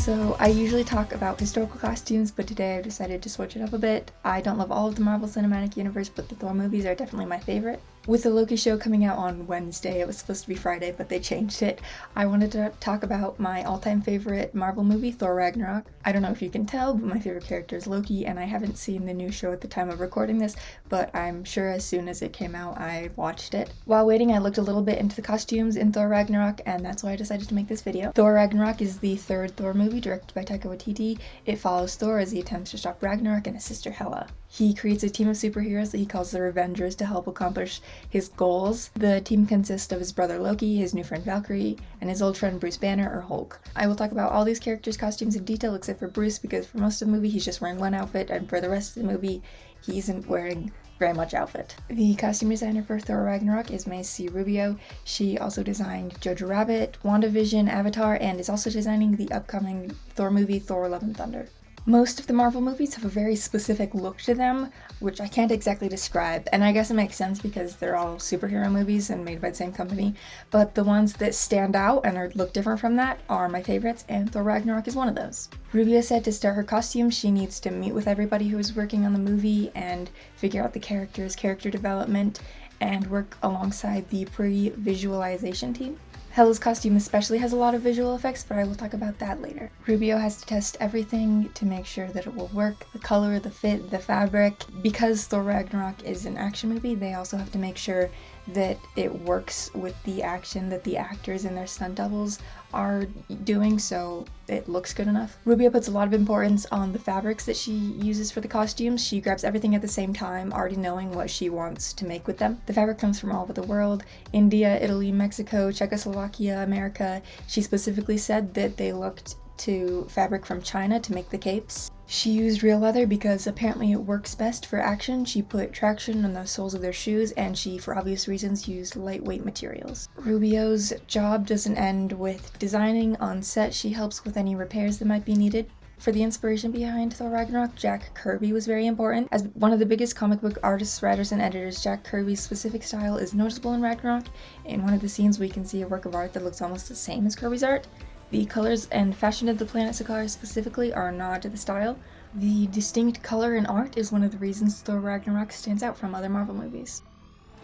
So I usually talk about historical costumes, but today I've decided to switch it up a bit. I don't love all of the Marvel Cinematic Universe, but the Thor movies are definitely my favorite. With the Loki show coming out on Wednesday, it was supposed to be Friday, but they changed it. I wanted to talk about my all-time favorite Marvel movie, Thor Ragnarok. I don't know if you can tell, but my favorite character is Loki, and I haven't seen the new show at the time of recording this, but I'm sure as soon as it came out, I watched it. While waiting, I looked a little bit into the costumes in Thor Ragnarok, and that's why I decided to make this video. Thor Ragnarok is the third Thor movie directed by Taika Waititi. It follows Thor as he attempts to stop Ragnarok and his sister Hela. He creates a team of superheroes that he calls the Revengers to help accomplish his goals. The team consists of his brother Loki, his new friend Valkyrie, and his old friend Bruce Banner or Hulk. I will talk about all these characters' costumes in detail except for Bruce because for most of the movie he's just wearing one outfit, and for the rest of the movie he isn't wearing very much outfit. The costume designer for Thor Ragnarok is Rubeo. She also designed Jojo Rabbit, WandaVision, Avatar, and is also designing the upcoming Thor movie Thor Love and Thunder. Most of the Marvel movies have a very specific look to them, which I can't exactly describe, and I guess it makes sense because they're all superhero movies and made by the same company, but the ones that stand out and look different from that are my favorites, and Thor Ragnarok is one of those. Rubeo said to start her costume, she needs to meet with everybody who is working on the movie and figure out the characters, character development, and work alongside the pre-visualization team. Hela's costume especially has a lot of visual effects, but I will talk about that later. Rubeo has to test everything to make sure that it will work, the color, the fit, the fabric. Because Thor Ragnarok is an action movie, they also have to make sure that it works with the action that the actors and their stunt doubles are doing, so it looks good enough. Rubeo puts a lot of importance on the fabrics that she uses for the costumes. She grabs everything at the same time, already knowing what she wants to make with them. The fabric comes from all over the world: India, Italy, Mexico, Czechoslovakia, America. She specifically said that they looked to fabric from China to make the capes. She used real leather because apparently it works best for action. She put traction on the soles of their shoes, and she, for obvious reasons, used lightweight materials. Rubeo's job doesn't end with designing. On set, she helps with any repairs that might be needed. For the inspiration behind Thor Ragnarok, Jack Kirby was very important. As one of the biggest comic book artists, writers, and editors, Jack Kirby's specific style is noticeable in Ragnarok. In one of the scenes, we can see a work of art that looks almost the same as Kirby's art. The colors and fashion of the planet Sakaar specifically are a nod to the style. The distinct color and art is one of the reasons Thor Ragnarok stands out from other Marvel movies.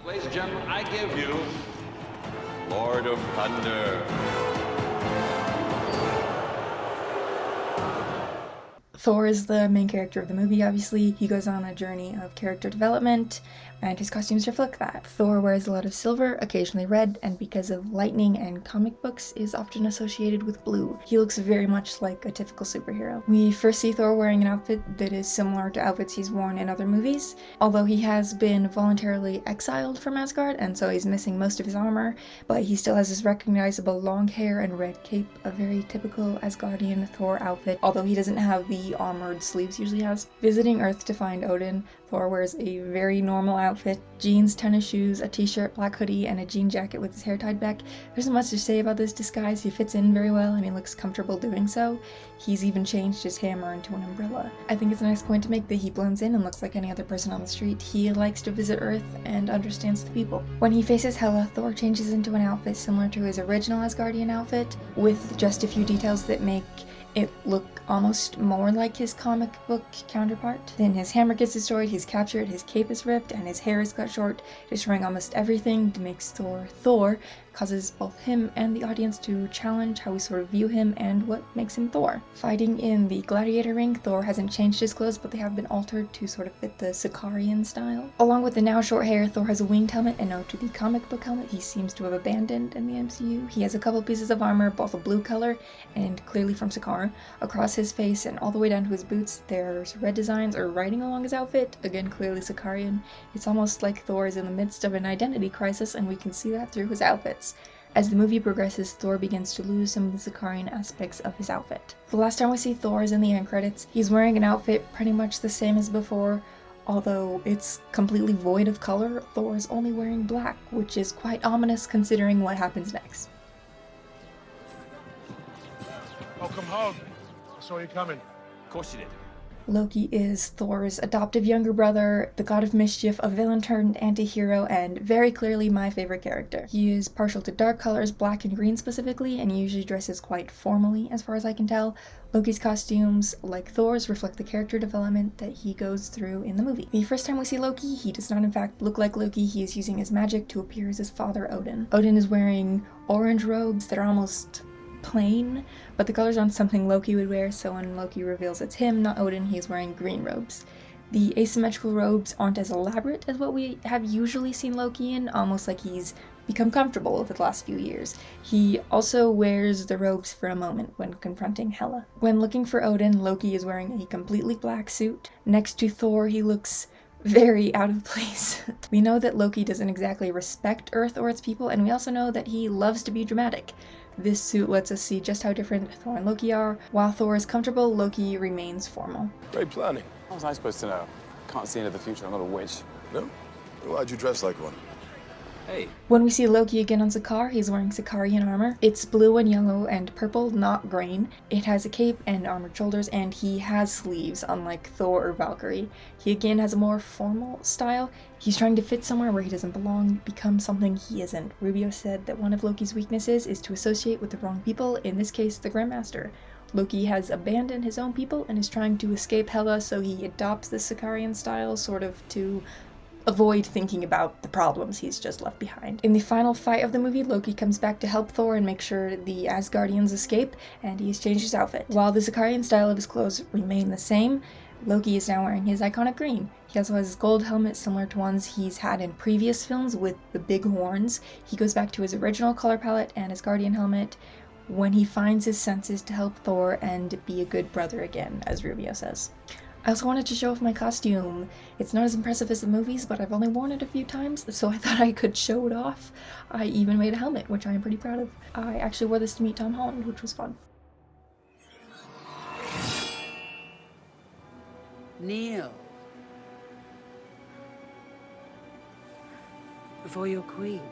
Ladies and gentlemen, I give you Lord of Thunder. Thor is the main character of the movie, obviously. He goes on a journey of character development, and his costumes reflect that. Thor wears a lot of silver, occasionally red, and because of lightning and comic books, is often associated with blue. He looks very much like a typical superhero. We first see Thor wearing an outfit that is similar to outfits he's worn in other movies, although he has been voluntarily exiled from Asgard, and so he's missing most of his armor, but he still has his recognizable long hair and red cape, a very typical Asgardian Thor outfit, although he doesn't have the armored sleeves he usually has. Visiting Earth to find Odin, Thor wears a very normal outfit: jeans, tennis shoes, a t-shirt, black hoodie, and a jean jacket with his hair tied back. There isn't much to say about this disguise. He fits in very well and he looks comfortable doing so. He's even changed his hammer into an umbrella. I think it's a nice point to make that he blends in and looks like any other person on the street. He likes to visit Earth and understands the people. When he faces Hela, Thor changes into an outfit similar to his original Asgardian outfit, with just a few details that make it look almost more like his comic book counterpart. Then his hammer gets destroyed, he's captured, his cape is ripped, and his hair is cut short, destroying almost everything that makes Thor Thor. Causes both him and the audience to challenge how we sort of view him and what makes him Thor. Fighting in the gladiator ring, Thor hasn't changed his clothes, but they have been altered to sort of fit the Sakaarian style. Along with the now short hair, Thor has a winged helmet, a note to the comic book helmet he seems to have abandoned in the MCU. He has a couple pieces of armor, both a blue color and clearly from Sakaar. Across his face and all the way down to his boots, there's red designs or writing along his outfit, again clearly Sakaarian. It's almost like Thor is in the midst of an identity crisis, and we can see that through his outfits. As the movie progresses, Thor begins to lose some of the Sakaarian aspects of his outfit. The last time we see Thor is in the end credits. He's wearing an outfit pretty much the same as before, although it's completely void of color. Thor is only wearing black, which is quite ominous considering what happens next. Welcome home. I saw you coming. Of course you did. Loki is Thor's adoptive younger brother, the god of mischief, a villain turned anti-hero, and very clearly my favorite character. He is partial to dark colors, black and green specifically, and usually dresses quite formally as far as I can tell. Loki's costumes, like Thor's, reflect the character development that he goes through in the movie. The first time we see Loki, he does not in fact look like Loki. He is using his magic to appear as his father Odin. Odin is wearing orange robes that are almost plain, but the colors aren't something Loki would wear, so when Loki reveals it's him, not Odin, he's wearing green robes. The asymmetrical robes aren't as elaborate as what we have usually seen Loki in, almost like he's become comfortable over the last few years. He also wears the robes for a moment when confronting Hela. When looking for Odin, Loki is wearing a completely black suit. Next to Thor, he looks very out of place. We know that Loki doesn't exactly respect Earth or its people, and we also know that he loves to be dramatic. This suit lets us see just how different Thor and Loki are. While Thor is comfortable, Loki remains formal. Great planning. How was I supposed to know? Can't see into the future, I'm not a witch. No? Why'd you dress like one? Hey. When we see Loki again on Sakaar, he's wearing Sakaarian armor. It's blue and yellow and purple, not green. It has a cape and armored shoulders, and he has sleeves, unlike Thor or Valkyrie. He again has a more formal style. He's trying to fit somewhere where he doesn't belong, become something he isn't. Rubeo said that one of Loki's weaknesses is to associate with the wrong people, in this case the Grandmaster. Loki has abandoned his own people and is trying to escape Hela, so he adopts the Sakaarian style, sort of to avoid thinking about the problems he's just left behind. In the final fight of the movie, Loki comes back to help Thor and make sure the Asgardians escape, and he's changed his outfit. While the Sakaarian style of his clothes remain the same, Loki is now wearing his iconic green. He also has his gold helmet similar to ones he's had in previous films with the big horns. He goes back to his original color palette and his Guardian helmet when he finds his senses to help Thor and be a good brother again, as Rubeo says. I also wanted to show off my costume. It's not as impressive as the movies, but I've only worn it a few times, so I thought I could show it off. I even made a helmet, which I am pretty proud of. I actually wore this to meet Tom Holland, which was fun. Kneel before your queen.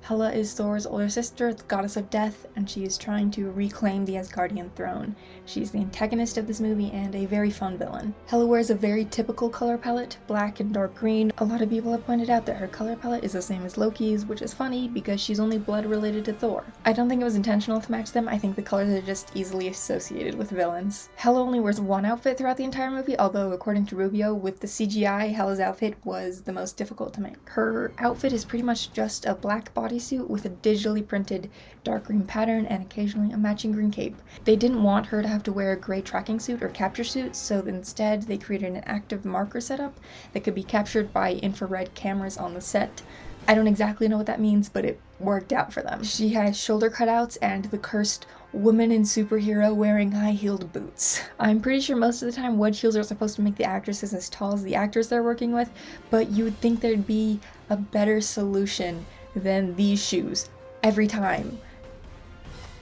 Hela is Thor's older sister, the goddess of death, and she is trying to reclaim the Asgardian throne. She's the antagonist of this movie and a very fun villain. Hela wears a very typical color palette, black and dark green. A lot of people have pointed out that her color palette is the same as Loki's, which is funny because she's only blood related to Thor. I don't think it was intentional to match them, I think the colors are just easily associated with villains. Hela only wears one outfit throughout the entire movie, although according to Rubeo, with the CGI, Hela's outfit was the most difficult to make. Her outfit is pretty much just a black bodysuit with a digitally printed dark green pattern and occasionally a matching green cape. They didn't want her to have to wear a gray tracking suit or capture suit, so instead they created an active marker setup that could be captured by infrared cameras on the set. I don't exactly know what that means, but it worked out for them. She has shoulder cutouts and the cursed woman in superhero wearing high-heeled boots. I'm pretty sure most of the time wedge heels are supposed to make the actresses as tall as the actors they're working with, but you would think there'd be a better solution than these shoes every time.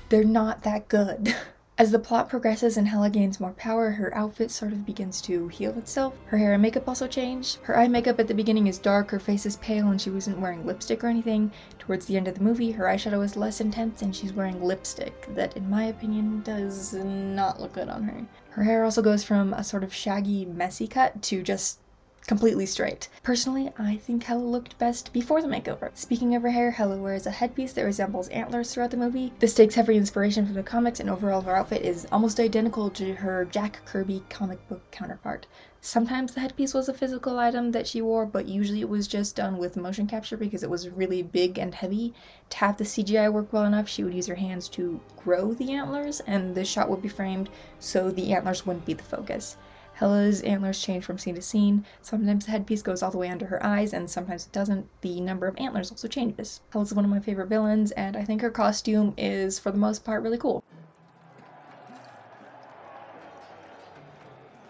They're not that good. As the plot progresses and Hela gains more power, her outfit sort of begins to heal itself. Her hair and makeup also change. Her eye makeup at the beginning is dark, her face is pale, and she wasn't wearing lipstick or anything. Towards the end of the movie, her eyeshadow is less intense and she's wearing lipstick that, in my opinion, does not look good on her. Her hair also goes from a sort of shaggy, messy cut to just completely straight. Personally, I think Hela looked best before the makeover. Speaking of her hair, Hela wears a headpiece that resembles antlers throughout the movie. This takes heavy inspiration from the comics, and overall her outfit is almost identical to her Jack Kirby comic book counterpart. Sometimes the headpiece was a physical item that she wore, but usually it was just done with motion capture because it was really big and heavy. To have the CGI work well enough, she would use her hands to grow the antlers, and the shot would be framed so the antlers wouldn't be the focus. Hela's antlers change from scene to scene. Sometimes the headpiece goes all the way under her eyes, and sometimes it doesn't. The number of antlers also changes. Hela's one of my favorite villains, and I think her costume is, for the most part, really cool.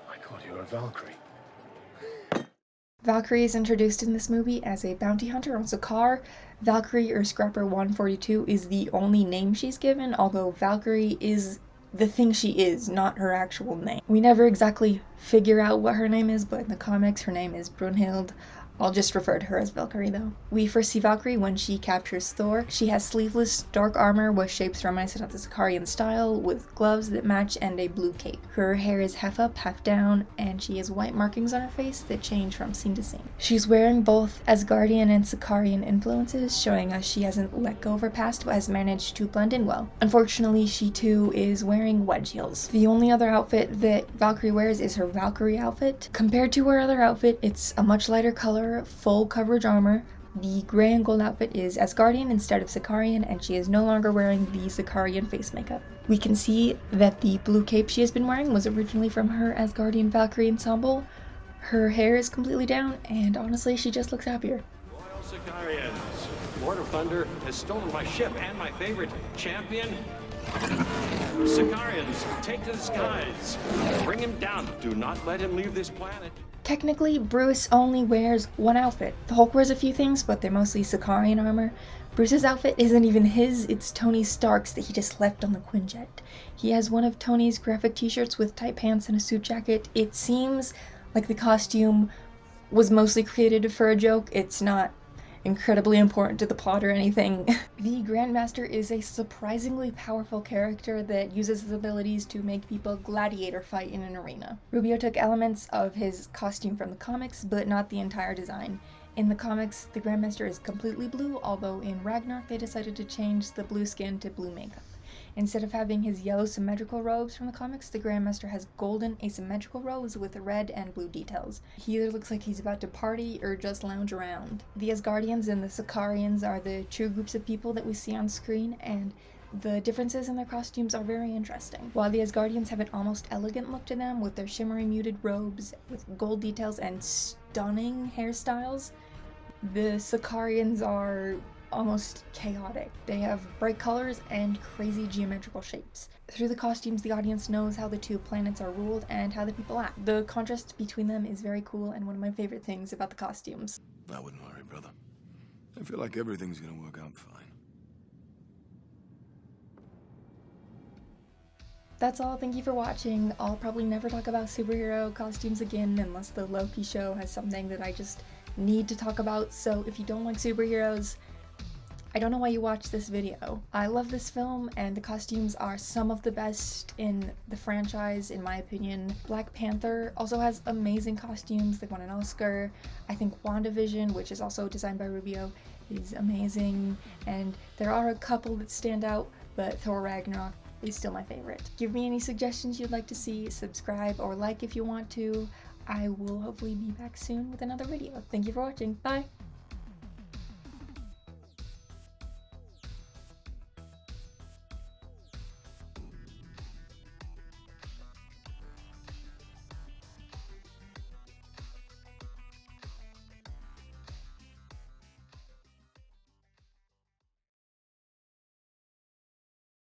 I thought you were a Valkyrie. Valkyrie is introduced in this movie as a bounty hunter on Sakaar. Valkyrie, or Scrapper 142, is the only name she's given, although Valkyrie is the thing she is, not her actual name. We never exactly figure out what her name is, but in the comics her name is Brunhild. I'll just refer to her as Valkyrie though. We first see Valkyrie when she captures Thor. She has sleeveless dark armor with shapes reminiscent of the Sicarian style, with gloves that match and a blue cape. Her hair is half up, half down, and she has white markings on her face that change from scene to scene. She's wearing both Asgardian and Sicarian influences, showing us she hasn't let go of her past but has managed to blend in well. Unfortunately, she too is wearing wedge heels. The only other outfit that Valkyrie wears is her Valkyrie outfit. Compared to her other outfit, it's a much lighter color, full coverage armor. The gray and gold outfit is Asgardian instead of Sicarian, and she is no longer wearing the Sicarian face makeup. We can see that the blue cape she has been wearing was originally from her Asgardian Valkyrie ensemble. Her hair is completely down, and honestly, she just looks happier. Loyal Sicarians, Lord of Thunder has stolen my ship and my favorite champion. Sicarians, take to the skies. Bring him down. Do not let him leave this planet. Technically, Bruce only wears one outfit. The Hulk wears a few things, but they're mostly Sicarian armor. Bruce's outfit isn't even his, it's Tony Stark's that he just left on the Quinjet. He has one of Tony's graphic t-shirts with tight pants and a suit jacket. It seems like the costume was mostly created for a joke. It's not incredibly important to the plot or anything. The Grandmaster is a surprisingly powerful character that uses his abilities to make people gladiator fight in an arena. Rubeo took elements of his costume from the comics, but not the entire design. In the comics, the Grandmaster is completely blue, although in Ragnarok they decided to change the blue skin to blue makeup. Instead of having his yellow symmetrical robes from the comics, the Grandmaster has golden asymmetrical robes with red and blue details. He either looks like he's about to party or just lounge around. The Asgardians and the Sicarians are the true groups of people that we see on screen, and the differences in their costumes are very interesting. While the Asgardians have an almost elegant look to them with their shimmery muted robes with gold details and stunning hairstyles, the Sicarians are almost chaotic. They have bright colors and crazy geometrical shapes. Through the costumes, the audience knows how the two planets are ruled and how the people act. The contrast between them is very cool and one of my favorite things about the costumes. I wouldn't worry, brother. I feel like everything's gonna work out fine. That's all. Thank you for watching. I'll probably never talk about superhero costumes again unless the Loki show has something that I just need to talk about. So if you don't like superheroes, I don't know why you watched this video. I love this film, and the costumes are some of the best in the franchise, in my opinion. Black Panther also has amazing costumes. They won an Oscar. I think WandaVision, which is also designed by Rubeo, is amazing. And there are a couple that stand out, but Thor Ragnarok is still my favorite. Give me any suggestions you'd like to see, subscribe or like if you want to. I will hopefully be back soon with another video. Thank you for watching. Bye!